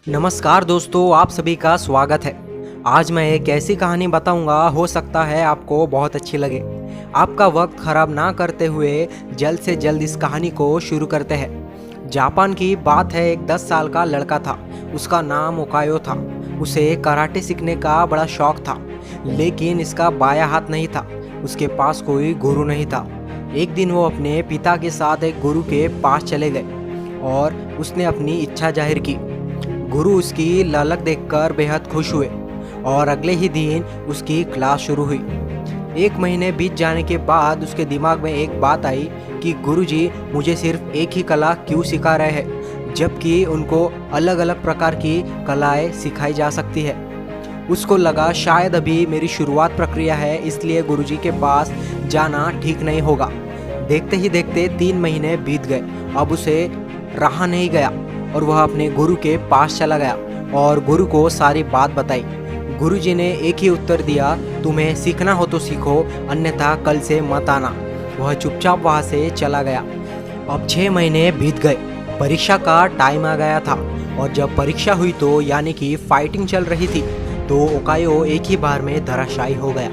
नमस्कार दोस्तों, आप सभी का स्वागत है। आज मैं एक ऐसी कहानी बताऊंगा, हो सकता है आपको बहुत अच्छी लगे। आपका वक्त खराब ना करते हुए जल्द से जल्द इस कहानी को शुरू करते हैं। जापान की बात है। एक 10 साल का लड़का था। उसका नाम ओकायो था। उसे कराटे सीखने का बड़ा शौक था, लेकिन इसका बायां हाथ नहीं था। उसके पास कोई गुरु नहीं था। एक दिन वो अपने पिता के साथ एक गुरु के पास चले गए और उसने अपनी इच्छा जाहिर की। गुरु उसकी ललक देखकर बेहद खुश हुए और अगले ही दिन उसकी क्लास शुरू हुई। 1 महीने बीत जाने के बाद उसके दिमाग में एक बात आई कि गुरुजी मुझे सिर्फ एक ही कला क्यों सिखा रहे हैं, जबकि उनको अलग अलग प्रकार की कलाएं सिखाई जा सकती है। उसको लगा शायद अभी मेरी शुरुआत प्रक्रिया है, इसलिए गुरुजी के पास जाना ठीक नहीं होगा। देखते ही देखते 3 महीने बीत गए। अब उसे रहा नहीं गया और वह अपने गुरु के पास चला गया और गुरु को सारी बात बताई। गुरुजी ने एक ही उत्तर दिया, तुम्हें सीखना हो तो सीखो, अन्यथा कल से मत आना। वह चुपचाप वहाँ से चला गया। अब 6 महीने बीत गए। परीक्षा का टाइम आ गया था और जब परीक्षा हुई तो यानी कि फाइटिंग चल रही थी, तो ओकायो एक ही बार में धराशायी हो गया।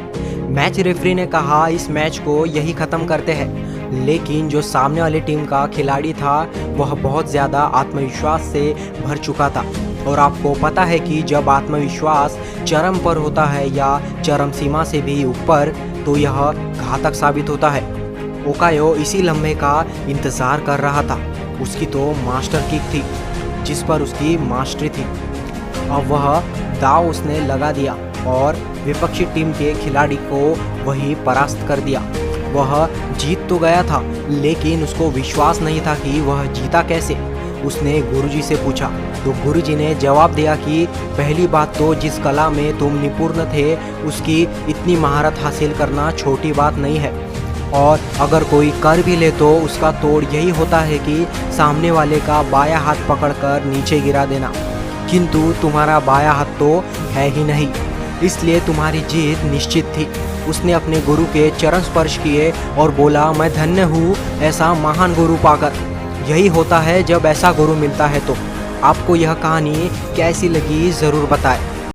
मैच रेफरी ने कहा इस मैच को यही ख़त्म करते हैं, लेकिन जो सामने वाली टीम का खिलाड़ी था वह बहुत ज़्यादा आत्मविश्वास से भर चुका था। और आपको पता है कि जब आत्मविश्वास चरम पर होता है या चरम सीमा से भी ऊपर, तो यह घातक साबित होता है। ओकायो इसी लम्हे का इंतज़ार कर रहा था। उसकी तो मास्टर किक थी जिस पर उसकी मास्टरी थी। अब वह दाव उसने लगा दिया और विपक्षी टीम के खिलाड़ी को वही परास्त कर दिया। वह जीत तो गया था, लेकिन उसको विश्वास नहीं था कि वह जीता कैसे। उसने गुरुजी से पूछा तो गुरुजी ने जवाब दिया कि पहली बात तो जिस कला में तुम निपुण थे उसकी इतनी महारत हासिल करना छोटी बात नहीं है, और अगर कोई कर भी ले तो उसका तोड़ यही होता है कि सामने वाले का बायां हाथ पकड़कर नीचे गिरा देना। किंतु तुम्हारा बायां हाथ तो है ही नहीं, इसलिए तुम्हारी जीत निश्चित थी। उसने अपने गुरु के चरण स्पर्श किए और बोला, मैं धन्य हूँ ऐसा महान गुरु पाकर। यही होता है जब ऐसा गुरु मिलता है। तो आपको यह कहानी कैसी लगी ज़रूर बताएं।